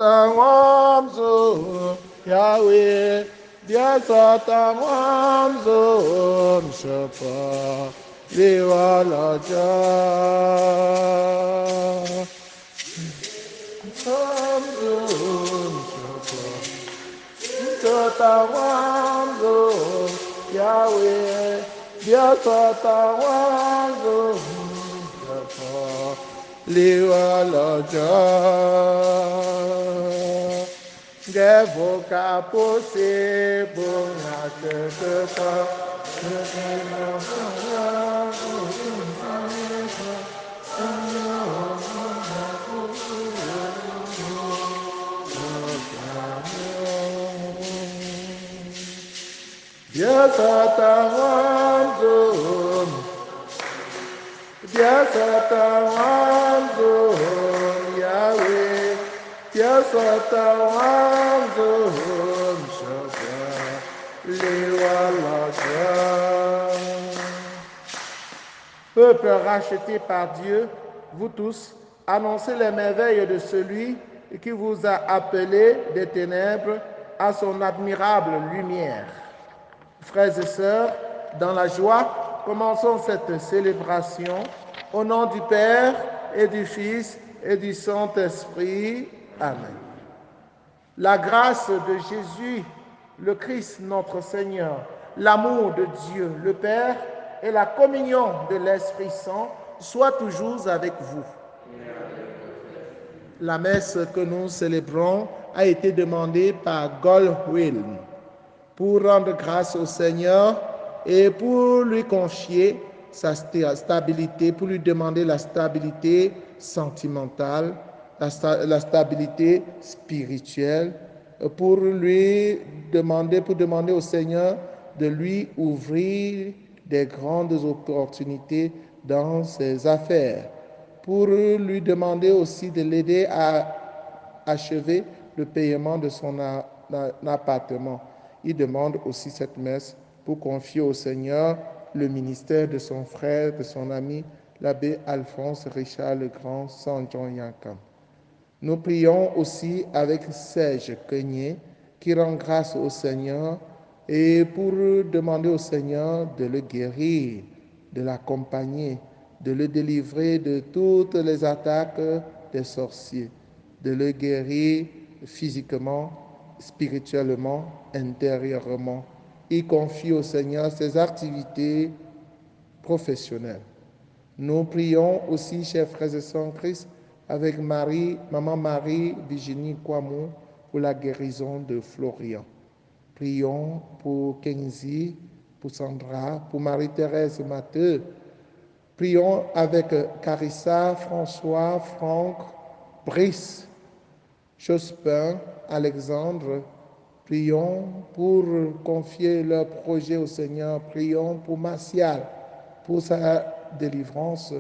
Tawamzum Yahweh Biasatawamzum Shapa Liwalaja Amzum Shapa Tawamzum Yahweh Biasatawamzum Shapa Liwalaja Devoka possible not Yahweh, Peuple racheté par Dieu, vous tous, annoncez les merveilles de celui qui vous a appelé des ténèbres à son admirable lumière. Frères et sœurs, dans la joie, commençons cette célébration au nom du Père et du Fils et du Saint-Esprit. Amen. La grâce de Jésus, le Christ notre Seigneur, l'amour de Dieu, le Père et la communion de l'Esprit Saint soient toujours avec vous. La messe que nous célébrons a été demandée par Goldwyn pour rendre grâce au Seigneur et pour lui confier sa stabilité, pour lui demander la stabilité sentimentale, la stabilité spirituelle, pour demander au Seigneur de lui ouvrir des grandes opportunités dans ses affaires, pour lui demander aussi de l'aider à achever le paiement de son appartement. Il demande aussi cette messe pour confier au Seigneur le ministère de son frère, de son ami, l'abbé Alphonse Richard le Grand, Saint John Yankam. Nous prions aussi avec Serge Quenier qui rend grâce au Seigneur et pour demander au Seigneur de le guérir, de l'accompagner, de le délivrer de toutes les attaques des sorciers, de le guérir physiquement, spirituellement, intérieurement. Il confie au Seigneur ses activités professionnelles. Nous prions aussi, chers frères et sœurs en Christ, avec Maman Marie Virginie Kwamou pour la guérison de Florian. Prions pour Kenzie, pour Sandra, pour Marie-Thérèse Matteux. Prions avec Carissa, François, Franck, Brice, Jospin, Alexandre. Prions pour confier leur projet au Seigneur. Prions pour Martial, pour sa délivrance,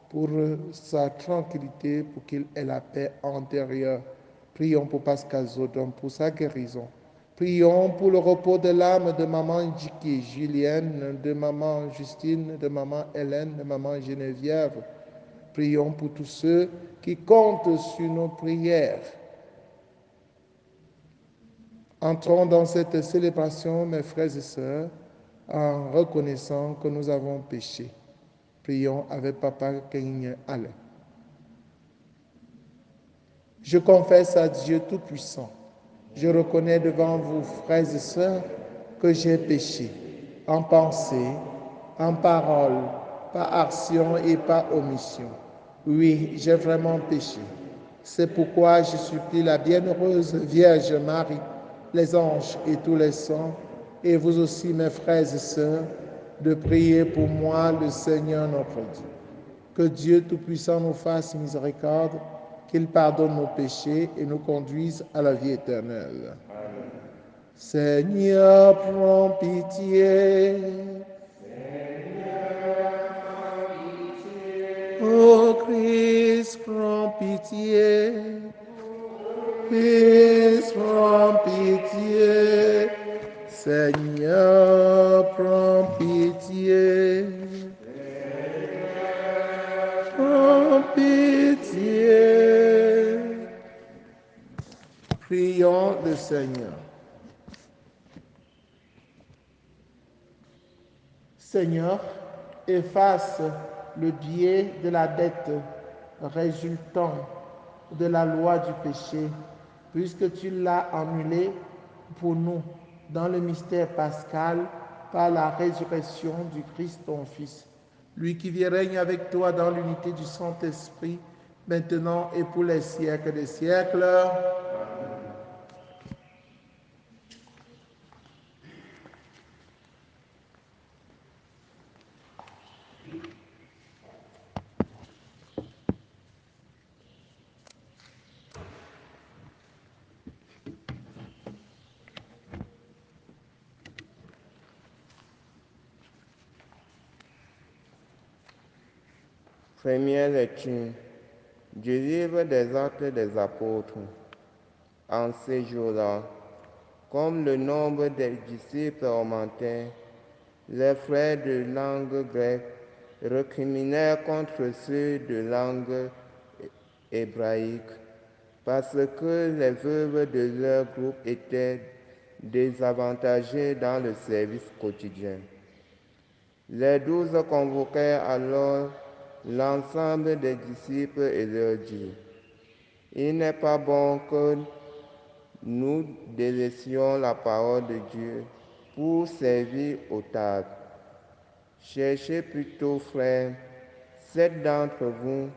pour sa tranquillité, pour qu'il ait la paix intérieure. Prions pour Pascal Zodon, pour sa guérison. Prions pour le repos de l'âme de maman Jiki, Julienne, de maman Justine, de maman Hélène, de maman Geneviève. Prions pour tous ceux qui comptent sur nos prières. Entrons dans cette célébration, mes frères et sœurs, en reconnaissant que nous avons péché. Prions avec Papa Keigne Alain. Je confesse à Dieu Tout-Puissant. Je reconnais devant vous, frères et sœurs, que j'ai péché en pensée, en parole, par action et par omission. Oui, j'ai vraiment péché. C'est pourquoi je supplie la bienheureuse Vierge Marie, les anges et tous les saints, et vous aussi, mes frères et sœurs, de prier pour moi, le Seigneur notre Dieu. Que Dieu Tout-Puissant nous fasse miséricorde, qu'il pardonne nos péchés et nous conduise à la vie éternelle. Amen. Seigneur, prends pitié. Seigneur, prends pitié. Ô Christ, prends pitié. Christ, prends pitié. Seigneur, prends pitié. Prends pitié. Prions le Seigneur. Seigneur, efface le biais de la dette résultant de la loi du péché, puisque tu l'as annulé pour nous dans le mystère pascal par la résurrection du Christ ton Fils, lui qui vit et règne avec toi dans l'unité du Saint-Esprit, maintenant et pour les siècles des siècles. Première lecture du livre des Actes des Apôtres. En ces jours-là, comme le nombre des disciples augmentait, les frères de langue grecque recriminèrent contre ceux de langue hébraïque, parce que les veuves de leur groupe étaient désavantagées dans le service quotidien. Les 12 convoquèrent alors l'ensemble des disciples et leur dirent: il n'est pas bon que nous délaissions la parole de Dieu pour servir aux tables. Cherchez plutôt, frères, 7 d'entre vous,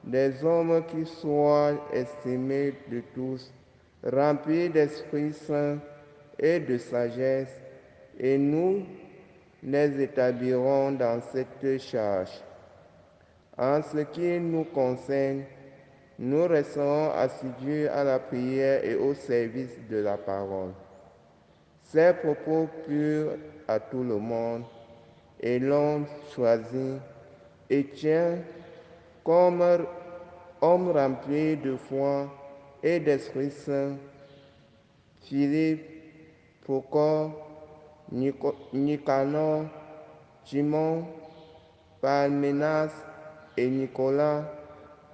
des hommes qui soient estimés de tous, remplis d'Esprit Saint et de sagesse, et nous les établirons dans cette charge. En ce qui nous concerne, nous resterons assidus à la prière et au service de la parole. Ces propos purent à tout le monde, et l'on choisit Étienne comme homme rempli de foi et d'Esprit Saint, Philippe, Procore, Nicanor, Timon, Parménas et Nicolas,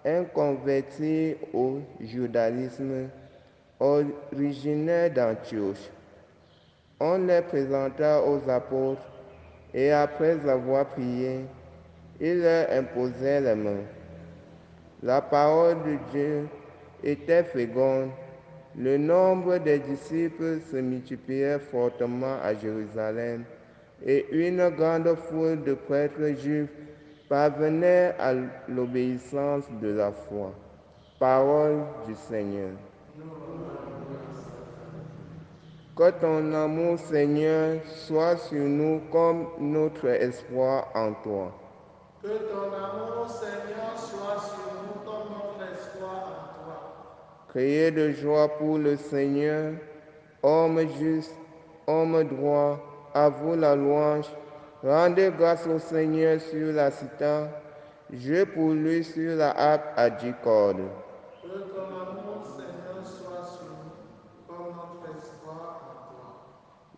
un converti au judaïsme, originaire d'Antioche. On les présenta aux apôtres, et après avoir prié, ils leur imposèrent les mains. La parole de Dieu était féconde. Le nombre des disciples se multipliait fortement à Jérusalem, et une grande foule de prêtres juifs parvenait à l'obéissance de la foi. Parole du Seigneur. Que ton amour, Seigneur, soit sur nous comme notre espoir en toi. Que ton amour, Seigneur, soit sur nous comme notre espoir en toi. Criez de joie pour le Seigneur, homme juste, homme droit, à vous la louange. Rendez grâce au Seigneur sur la cithare, jouez pour lui sur la harpe à 10 cordes. Que ton amour, Seigneur, soit sur nous comme notre espoir en toi.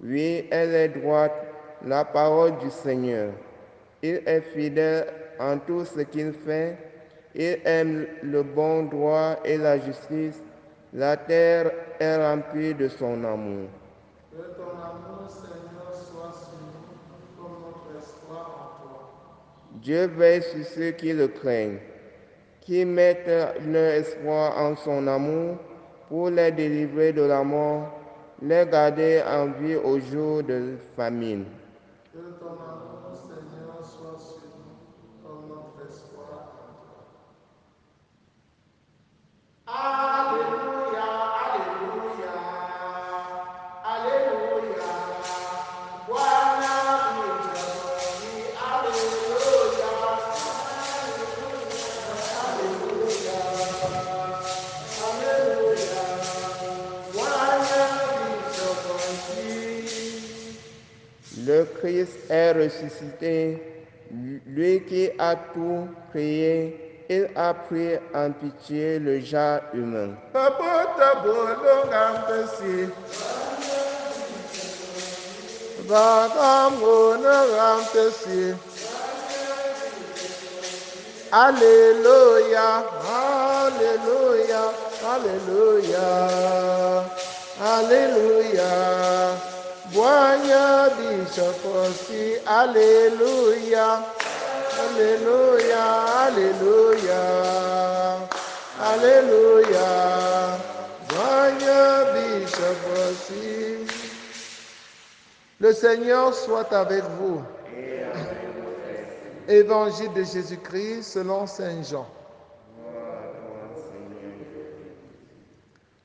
Oui, elle est droite, la parole du Seigneur. Il est fidèle en tout ce qu'il fait. Il aime le bon droit et la justice. La terre est remplie de son amour. Que ton amour, Seigneur, soit sur nous comme notre espoir en toi. Dieu veille sur ceux qui le craignent, qui mettent leur espoir en son amour pour les délivrer de la mort, les garder en vie au jour de famine. Que ton amour, Seigneur, soit sur nous comme notre espoir en toi. Alléluia, Alléluia, Alléluia. Bwana mwijazi, Alléluia, Alléluia, Alléluia. Bwana mwijazi. Le Christ est ressuscité, lui qui a tout créé. Il a pris en pitié le genre humain. Kabuta bolongampesi. Vagambonampesi. Alléluia, Alléluia, Alléluia. Alléluia. Boigna Bishoposi, Alléluia. Alléluia, Alléluia. Alléluia. Boigna Bishoposi. Le Seigneur soit avec vous. Évangile de Jésus-Christ selon Saint Jean.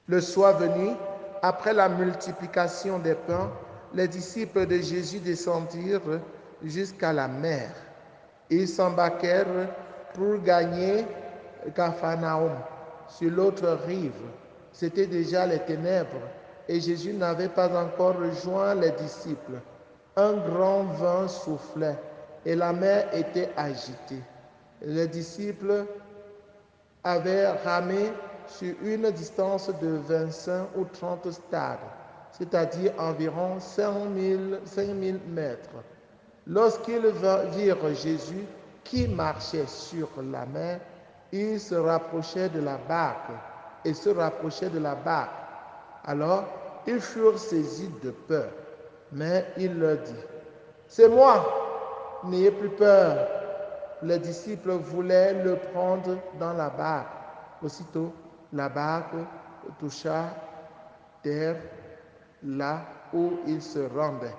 Le soir venu, après la multiplication des pains, les disciples de Jésus descendirent jusqu'à la mer. Ils s'embarquèrent pour gagner Capharnaüm sur l'autre rive. C'étaient déjà les ténèbres et Jésus n'avait pas encore rejoint les disciples. Un grand vent soufflait et la mer était agitée. Les disciples avaient ramé sur une distance de 25 ou 30 stades, c'est-à-dire environ 5000 mètres. Lorsqu'ils virent Jésus qui marchait sur la mer, ils se rapprochaient de la barque et se rapprochaient de la barque. Alors, ils furent saisis de peur, mais il leur dit, « C'est moi, n'ayez plus peur. » Les disciples voulaient le prendre dans la barque. Aussitôt, la barque toucha terre là où il se rendait.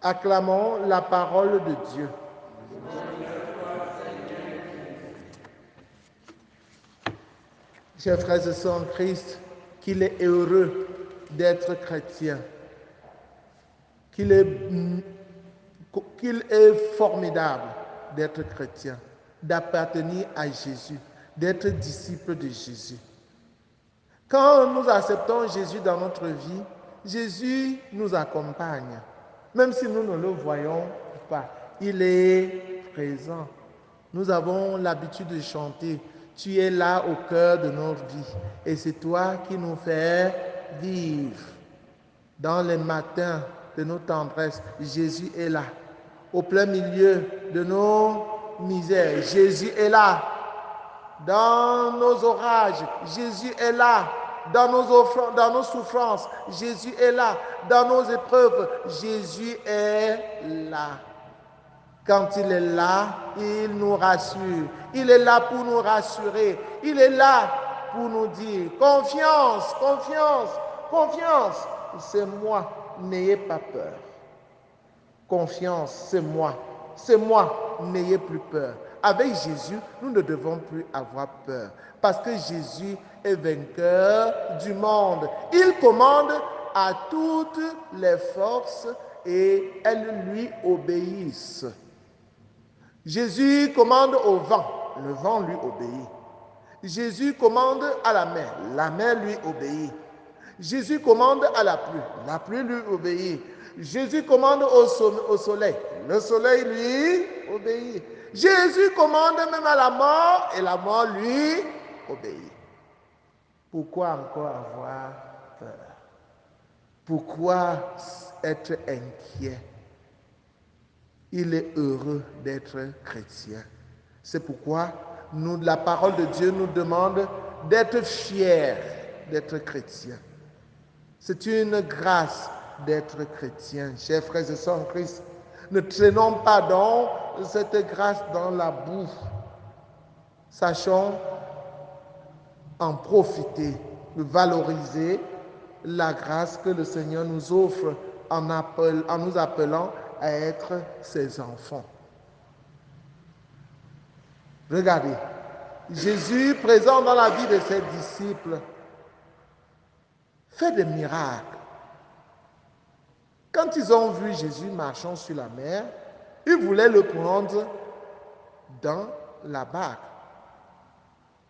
Acclamons la parole de Dieu. Chers frères et sœurs en Christ, qu'il est heureux d'être chrétien, qu'il est formidable d'être chrétien, d'appartenir à Jésus, d'être disciple de Jésus. Quand nous acceptons Jésus dans notre vie, Jésus nous accompagne. Même si nous ne le voyons pas, il est présent. Nous avons l'habitude de chanter, « Tu es là au cœur de notre vie et c'est toi qui nous fais vivre. » Dans les matins de nos tendresses, Jésus est là. Au plein milieu de nos misères, Jésus est là. Dans nos orages, Jésus est là. Dans nos souffrances, Jésus est là. Dans nos épreuves, Jésus est là. Quand il est là, il nous rassure. Il est là pour nous rassurer. Il est là pour nous dire, confiance, confiance, confiance. C'est moi, n'ayez pas peur. Confiance, c'est moi. C'est moi, n'ayez plus peur. Avec Jésus, nous ne devons plus avoir peur. Parce que Jésus est vainqueur du monde. Il commande à toutes les forces et elles lui obéissent. Jésus commande au vent, le vent lui obéit. Jésus commande à la mer lui obéit. Jésus commande à la pluie lui obéit. Jésus commande au soleil, le soleil lui obéit. Jésus commande même à la mort et la mort lui obéit. Pourquoi encore avoir peur? Pourquoi être inquiet? Il est heureux d'être chrétien. C'est pourquoi la parole de Dieu nous demande d'être fiers d'être chrétien. C'est une grâce d'être chrétien. Chers frères et sœurs en Christ, ne traînons pas donc cette grâce dans la boue. Sachons en profiter, valoriser la grâce que le Seigneur nous offre en nous appelant à être ses enfants. Regardez, Jésus, présent dans la vie de ses disciples, fait des miracles. Quand ils ont vu Jésus marchant sur la mer, ils voulaient le prendre dans la barque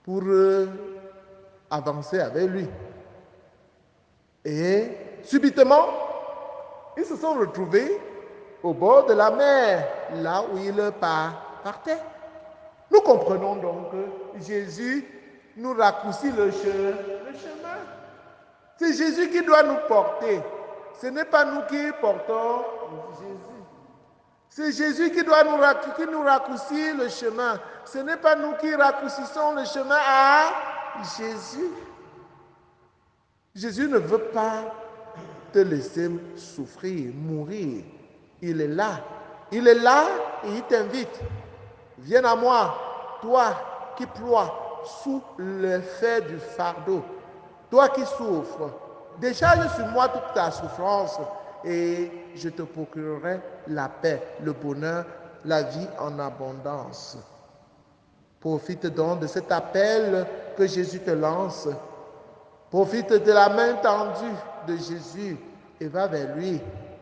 pour avancer avec lui. Et subitement, ils se sont retrouvés au bord de la mer, là où il partait. Nous comprenons donc que Jésus nous raccourcit le chemin. C'est Jésus qui doit nous porter. Ce n'est pas nous qui portons Jésus. C'est Jésus qui nous raccourcit le chemin. Ce n'est pas nous qui raccourcissons le chemin à Jésus. Jésus ne veut pas te laisser souffrir, mourir. Il est là. Il est là et il t'invite. Viens à moi, toi qui ploies sous l'effet du fardeau, toi qui souffres. Décharge sur moi toute ta souffrance et je te procurerai la paix, le bonheur, la vie en abondance. Profite donc de cet appel que Jésus te lance. Profite de la main tendue de Jésus et va vers lui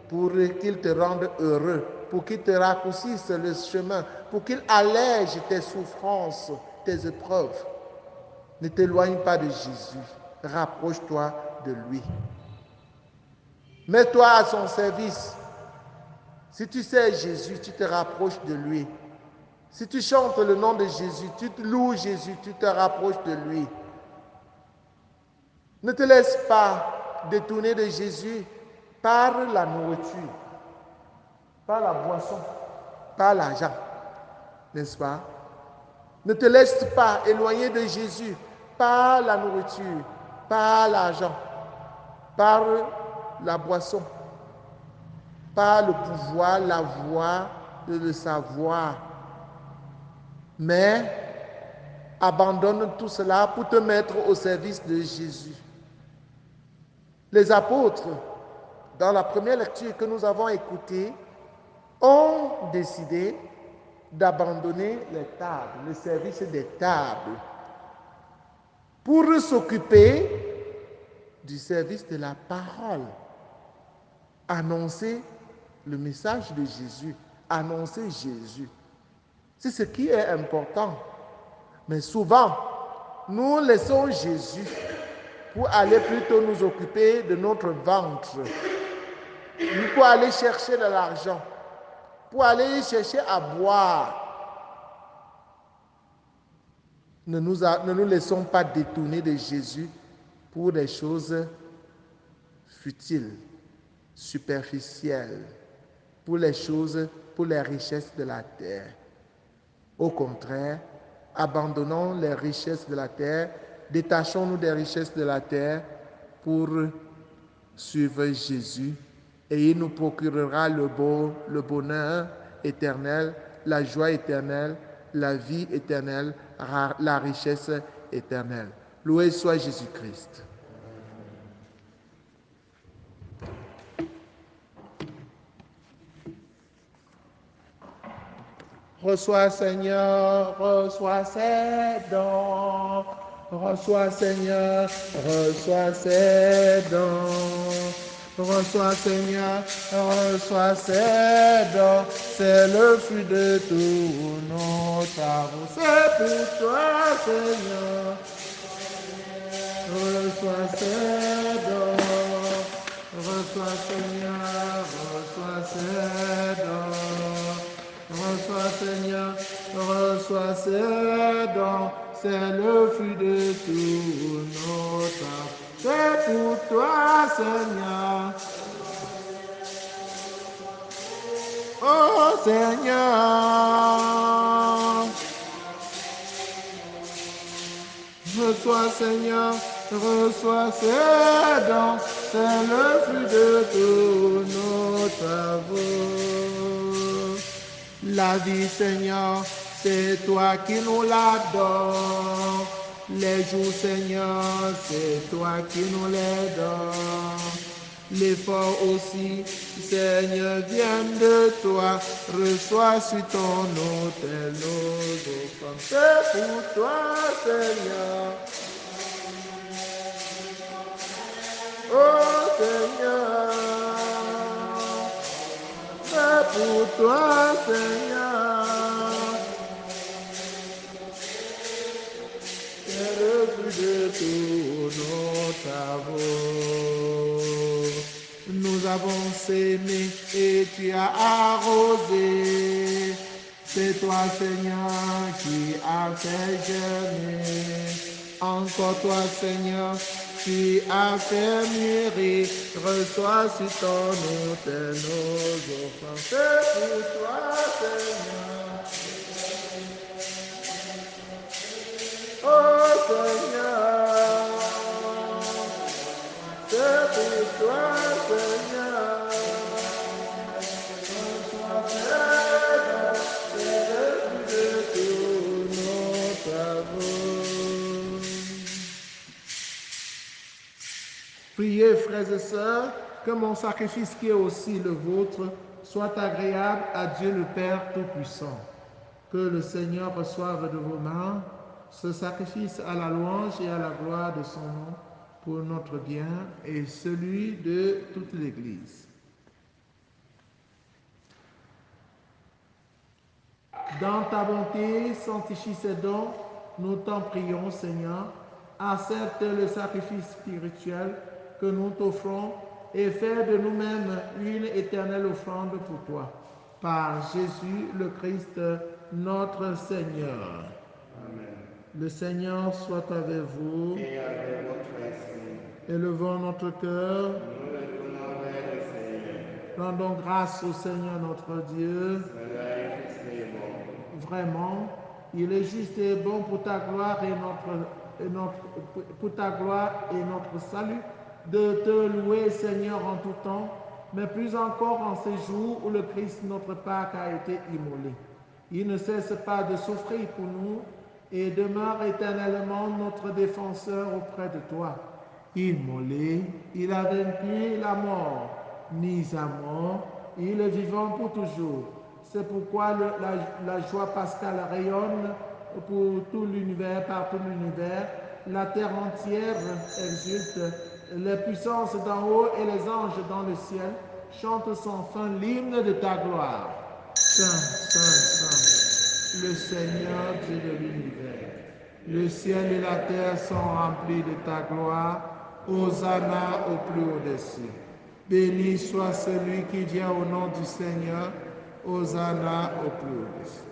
pour qu'il te rende heureux, pour qu'il te raccourcisse le chemin, pour qu'il allège tes souffrances, tes épreuves. Ne t'éloigne pas de Jésus. Rapproche-toi de lui. Mets-toi à son service. Si tu sais Jésus, tu te rapproches de lui. Si tu chantes le nom de Jésus, tu loues Jésus, tu te rapproches de lui. Ne te laisse pas détourner de Jésus par la nourriture, par la boisson, par l'argent, n'est-ce pas? Ne te laisse pas éloigner de Jésus par la nourriture, par l'argent, par la boisson, par le pouvoir, la voix, le savoir. Mais abandonne tout cela pour te mettre au service de Jésus. Les apôtres, dans la première lecture que nous avons écoutée, ont décidé d'abandonner les tables, le service des tables, pour s'occuper du service de la parole. Annoncer le message de Jésus, annoncer Jésus. C'est ce qui est important. Mais souvent, nous laissons Jésus pour aller plutôt nous occuper de notre ventre, pour aller chercher de l'argent, pour aller chercher à boire. Ne nous laissons pas détourner de Jésus pour des choses futiles, superficielles, pour les choses, pour les richesses de la terre. Au contraire, abandonnons les richesses de la terre, détachons-nous des richesses de la terre pour suivre Jésus et il nous procurera le bonheur éternel, la joie éternelle, la vie éternelle, la richesse éternelle. Loué soit Jésus-Christ. Reçois, Seigneur, reçois ces dons. Reçois, Seigneur, reçois ces dons. Reçois, Seigneur, reçois ces dons. C'est le fruit de tous nos travaux. C'est pour toi, Seigneur. Reçois ces dons. Reçois, Seigneur, reçois ces dons. Reçois, Seigneur, reçois ces dons, c'est le fruit de tous nos temps. C'est pour toi, Seigneur. Oh, Seigneur. Reçois, Seigneur, reçois ces dons, c'est le fruit de tous nos travaux. La vie, Seigneur, c'est toi qui nous la donnes. Les jours, Seigneur, c'est toi qui nous les donnes. L'effort aussi, Seigneur, vient de toi. Reçois sur ton autel nos offrandes. C'est pour toi, Seigneur. Oh, Seigneur. C'est pour toi, Seigneur. C'est le fruit de tous nos travaux. Nous avons sémé et tu as arrosé. C'est toi, Seigneur, qui as fait germer. Encore toi, Seigneur, tu as fait mûrir. Reçois sur ton autel nos offrandes. C'est pour toi, Seigneur. Oh, Seigneur. C'est pour toi, Seigneur. Sois fidèle, c'est le plus de tous nos travaux. Priez, frères et sœurs, que mon sacrifice qui est aussi le vôtre soit agréable à Dieu le Père Tout-Puissant. Que le Seigneur reçoive de vos mains ce sacrifice à la louange et à la gloire de son nom pour notre bien et celui de toute l'Église. Dans ta bonté, sanctifie ces dons, nous t'en prions, Seigneur. Accepte le sacrifice spirituel que nous t'offrons et fais de nous-mêmes une éternelle offrande pour toi. Par Jésus le Christ, notre Seigneur. Amen. Le Seigneur soit avec vous. Et avec votre esprit. Élevons notre cœur. Nous le tournons vers le Seigneur. Rendons grâce au Seigneur notre Dieu. Cela est juste et bon. Vraiment, il est juste et bon pour ta gloire pour ta gloire et notre salut de te louer, Seigneur, en tout temps, mais plus encore en ces jours où le Christ, notre Pâque, a été immolé. Il ne cesse pas de souffrir pour nous et demeure éternellement notre défenseur auprès de toi. Immolé, il a vaincu la mort, mis à mort, il est vivant pour toujours. C'est pourquoi la joie pascale rayonne pour tout l'univers, par tout l'univers. La terre entière exulte, les puissances d'en haut et les anges dans le ciel chantent sans fin l'hymne de ta gloire. Saint, Saint, Saint, le Seigneur Dieu de l'univers. Le ciel et la terre sont remplis de ta gloire. Hosanna au plus haut des cieux. Béni soit celui qui vient au nom du Seigneur. Hosanna au plus haut des cieux.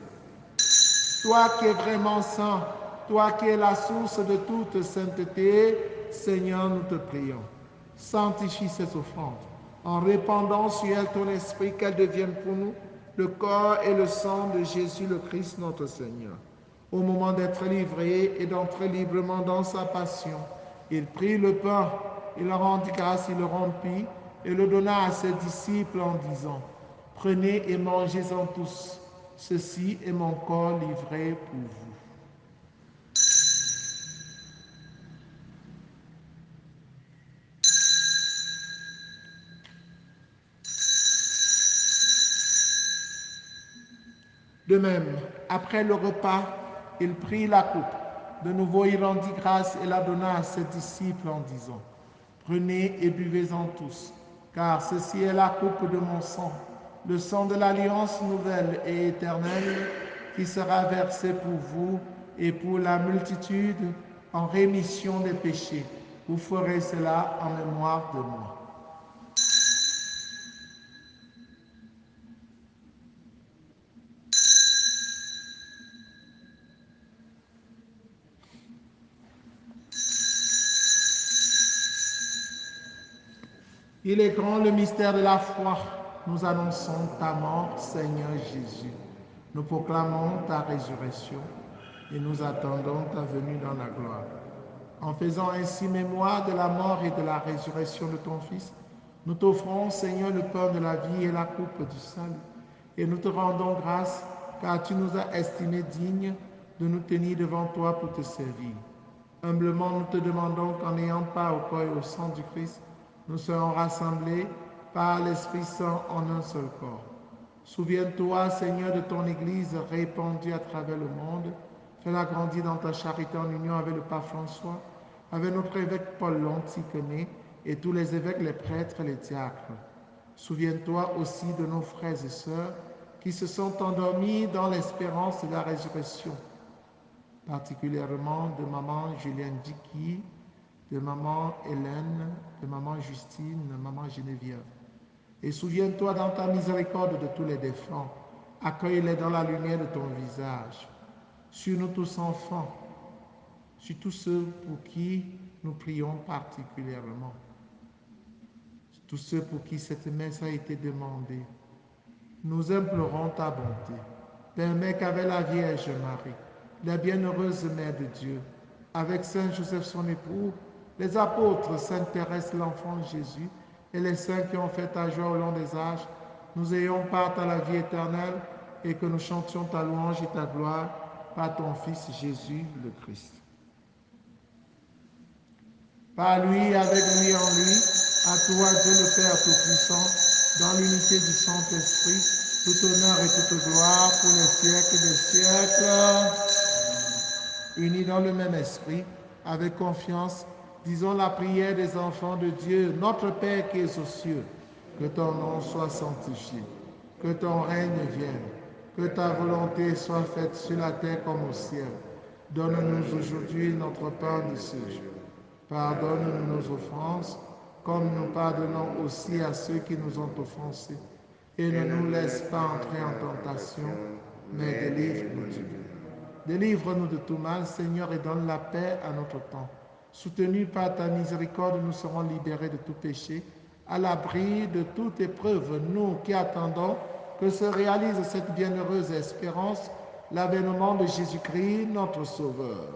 Toi qui es vraiment saint, toi qui es la source de toute sainteté, Seigneur, nous te prions. Sanctifie ces offrandes en répandant sur elles ton esprit, qu'elles deviennent pour nous le corps et le sang de Jésus le Christ notre Seigneur. Au moment d'être livré et d'entrer librement dans sa passion, il prit le pain, il rendit grâce, il le rompit et le donna à ses disciples en disant: Prenez et mangez-en tous, ceci est mon corps livré pour vous. De même, après le repas, il prit la coupe. De nouveau, il rendit grâce et la donna à ses disciples en disant: Prenez et buvez-en tous, car ceci est la coupe de mon sang, le sang de l'alliance nouvelle et éternelle, qui sera versé pour vous et pour la multitude en rémission des péchés. Vous ferez cela en mémoire de moi. Il est grand le mystère de la foi. Nous annonçons ta mort, Seigneur Jésus. Nous proclamons ta résurrection et nous attendons ta venue dans la gloire. En faisant ainsi mémoire de la mort et de la résurrection de ton Fils, nous t'offrons, Seigneur, le pain de la vie et la coupe du salut. Et nous te rendons grâce, car tu nous as estimés dignes de nous tenir devant toi pour te servir. Humblement, nous te demandons qu'en ayant part au corps et au sang du Christ, nous serons rassemblés par l'Esprit Saint en un seul corps. Souviens-toi, Seigneur, de ton Église répandue à travers le monde. Fais-la grandir dans ta charité en union avec le pape François, avec notre évêque Paul Lontiquené et tous les évêques, les prêtres et les diacres. Souviens-toi aussi de nos frères et sœurs qui se sont endormis dans l'espérance de la résurrection, particulièrement de maman Julienne Dicky, de maman Hélène, de maman Justine, de maman Geneviève. Et souviens-toi dans ta miséricorde de tous les défunts. Accueille-les dans la lumière de ton visage. Sur nous tous enfants, sur tous ceux pour qui nous prions particulièrement. Sur tous ceux pour qui cette messe a été demandée. Nous implorons ta bonté. Permets qu'avec la Vierge Marie, la bienheureuse Mère de Dieu, avec Saint Joseph son époux, les apôtres, Sainte Thérèse, l'enfant Jésus, et les saints qui ont fait ta joie au long des âges, nous ayons part à la vie éternelle et que nous chantions ta louange et ta gloire par ton Fils Jésus le Christ. Par lui, avec lui, en lui, à toi, Dieu le Père Tout-Puissant, dans l'unité du Saint-Esprit, tout honneur et toute gloire pour les siècles des siècles. Unis dans le même esprit, avec confiance, disons la prière des enfants de Dieu, notre Père qui es aux cieux, que ton nom soit sanctifié, que ton règne vienne, que ta volonté soit faite sur la terre comme au ciel. Donne-nous aujourd'hui notre pain de ce jour. Pardonne-nous nos offenses, comme nous pardonnons aussi à ceux qui nous ont offensés. Et ne nous laisse pas entrer en tentation, mais délivre-nous du mal. Délivre-nous de tout mal, Seigneur, et donne la paix à notre temps. Soutenus par ta miséricorde, nous serons libérés de tout péché, à l'abri de toute épreuve, nous qui attendons que se réalise cette bienheureuse espérance, l'avènement de Jésus-Christ, notre Sauveur.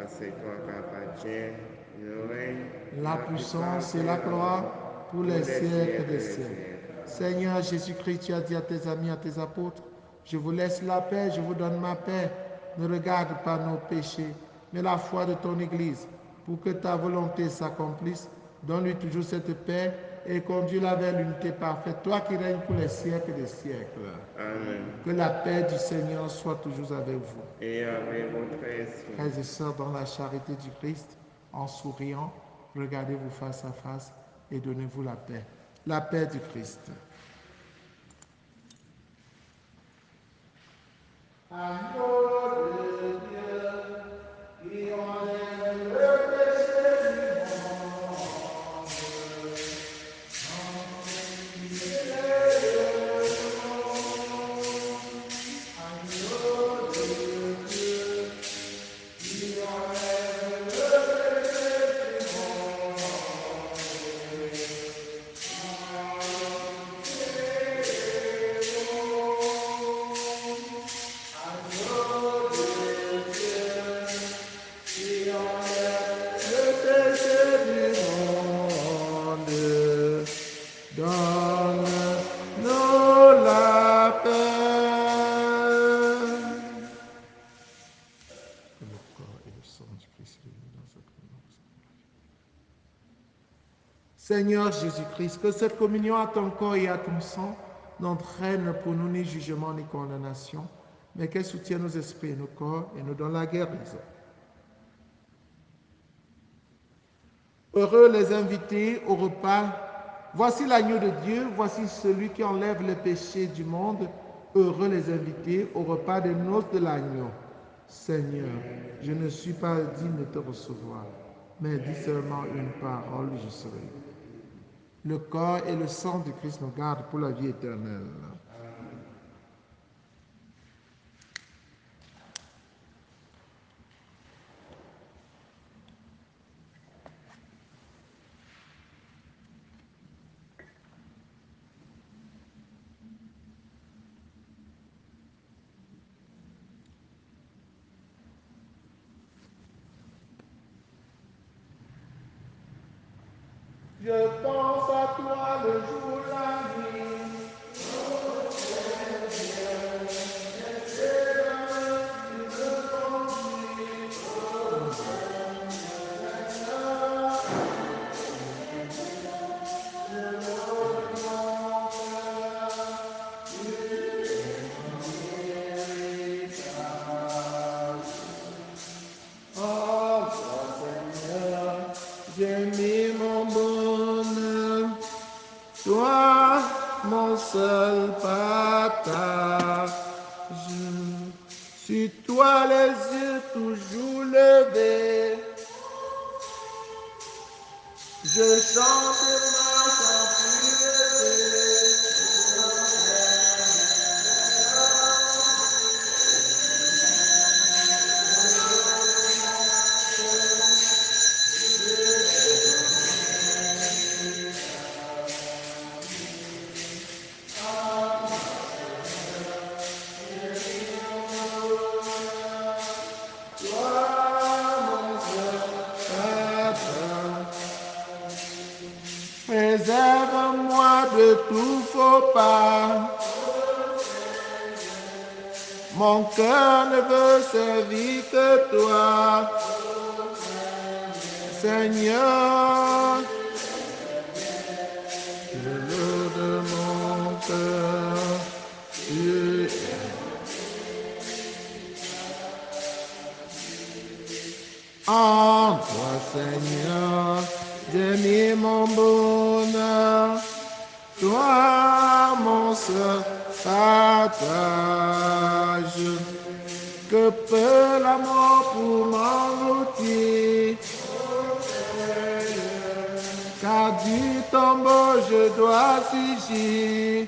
C'est toi qu'appartient le règne, La puissance et la gloire pour les siècles des siècles. Seigneur Jésus-Christ, tu as dit à tes amis, à tes apôtres, je vous laisse la paix, je vous donne ma paix. Ne regarde pas nos péchés, mais la foi de ton Église, pour que ta volonté s'accomplisse. Donne-lui toujours cette paix et conduis-la vers l'unité parfaite, toi qui règnes pour les siècles des siècles. Amen. Que la paix du Seigneur soit toujours avec vous. Et avec votre esprit. Frères et sœurs, dans la charité du Christ, en souriant, regardez-vous face à face et donnez-vous la paix. La paix du Christ. Agneau de Dieu, qui enlève le péché du monde, agneau de Dieu, qui enlève le péché du agneau de Dieu, qui enlève le péché du monde, donne-nous la paix. Que le corps et le sang du Christ réunis dans cette communion. Seigneur Jésus-Christ, que cette communion à ton corps et à ton sang n'entraîne pour nous ni jugement ni condamnation, mais qu'elle soutienne nos esprits et nos corps et nous donne la guérison. Heureux les invités au repas. Voici l'agneau de Dieu, voici celui qui enlève le péché du monde. Heureux les invités au repas des noces de l'agneau. Seigneur, je ne suis pas digne de te recevoir, mais dis seulement une parole, je serai. Le corps et le sang de Christ nous gardent pour la vie éternelle. Je pense à toi le jour, la nuit. Oh, Seigneur, j'ai mis mon bonheur, toi, mon seul partage. Sur toi les yeux toujours levés, je chante ma tranquillité. Toi, mon seul Papa. Préserve-moi de tout faux pas. Mon cœur ne veut servir que toi. Seigneur, je loue de mon cœur. Tu es en toi, Seigneur, j'ai mis mon bonheur. Toi, mon seul partage. Que peut la mort pour m'engloutir? Car du tombeau je dois surgir.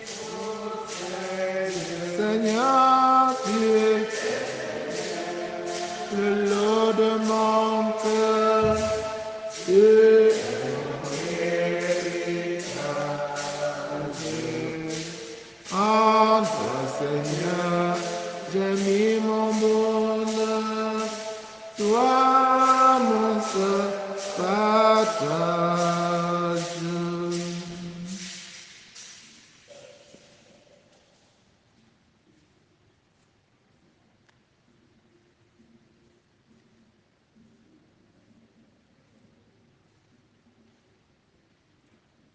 Seigneur, tu es le lot de mon cœur. Tu es en toi, Seigneur, j'ai mis mon bonheur. Toi, mon seul partage.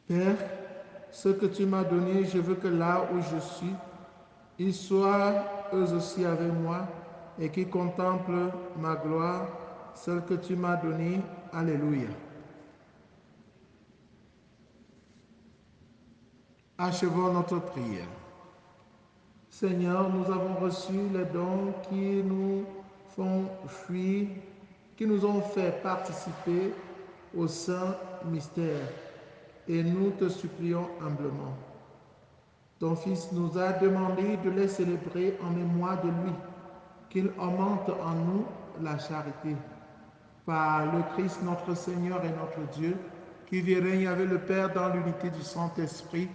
Père, ce que tu m'as donné, je veux que là où je suis, ils soient eux aussi avec moi et qu'ils contemplent ma gloire, celle que tu m'as donnée. Alléluia. Achevons notre prière. Seigneur, nous avons reçu les dons qui nous font fuir, qui nous ont fait participer au saint mystère. Et nous te supplions humblement. Ton Fils nous a demandé de les célébrer en mémoire de lui, qu'il augmente en nous la charité. Par le Christ notre Seigneur et notre Dieu, qui vit et règne avec le Père dans l'unité du Saint-Esprit,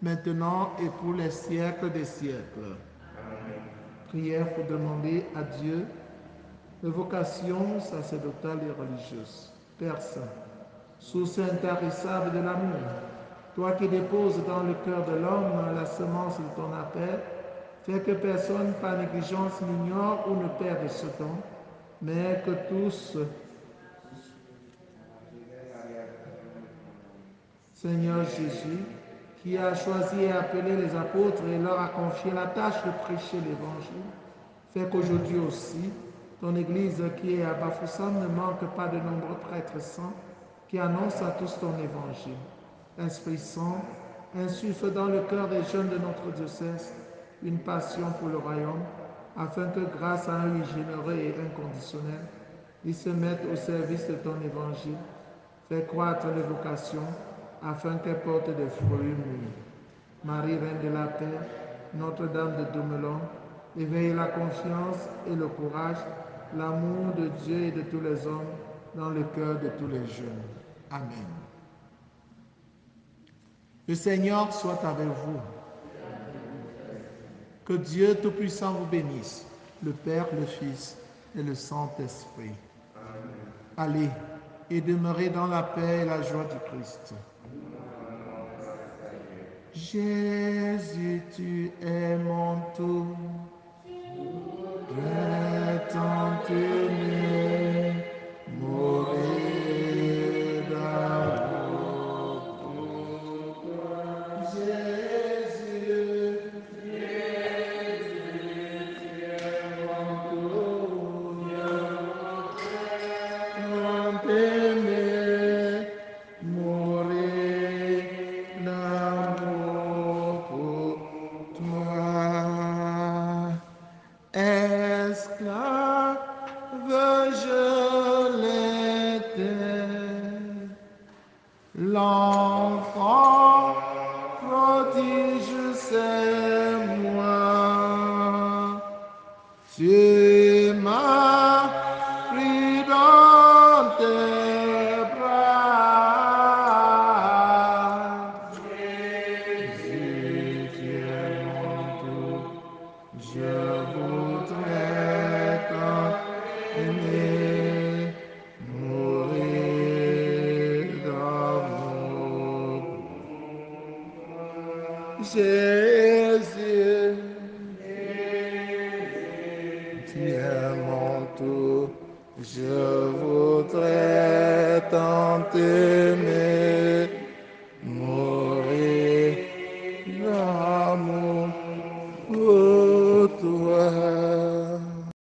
maintenant et pour les siècles des siècles. Prière pour demander à Dieu les vocations sacerdotales et religieuses. Père Saint, source intarissable de l'amour, toi qui déposes dans le cœur de l'homme la semence de ton appel, fais que personne par négligence n'ignore ou ne perde ce don, mais que tous, Seigneur Jésus, qui a choisi et appelé les apôtres et leur a confié la tâche de prêcher l'Évangile, fais qu'aujourd'hui aussi, ton Église qui est à Bafoussam ne manque pas de nombreux prêtres saints qui annoncent à tous ton Évangile. Esprit Saint, insuffle dans le cœur des jeunes de notre diocèse une passion pour le royaume, afin que grâce à un oui généreux et inconditionnel, ils se mettent au service de ton Évangile. Fais croître les vocations, afin qu'elles portent des fruits mûrs. Marie, Reine de la paix, Notre-Dame de Dumelon, éveille la confiance et le courage, l'amour de Dieu et de tous les hommes dans le cœur de tous les jeunes. Amen. Le Seigneur soit avec vous. Que Dieu Tout-Puissant vous bénisse, le Père, le Fils et le Saint-Esprit. Allez et demeurez dans la paix et la joie du Christ. Jésus, tu es mon tout. Je tant aimé, mourir d'amour pour toi. Jésus, tant aimé, mourir d'amour pour toi. Esclave, je l'étais, l'enfant prodige, c'est moi. Tu m'as pris dans tes bras. Jésus, tu es mon tout. Je voudrais tant aimer, mourir d'amour Jésus, tu es mon tout, je voudrais tenter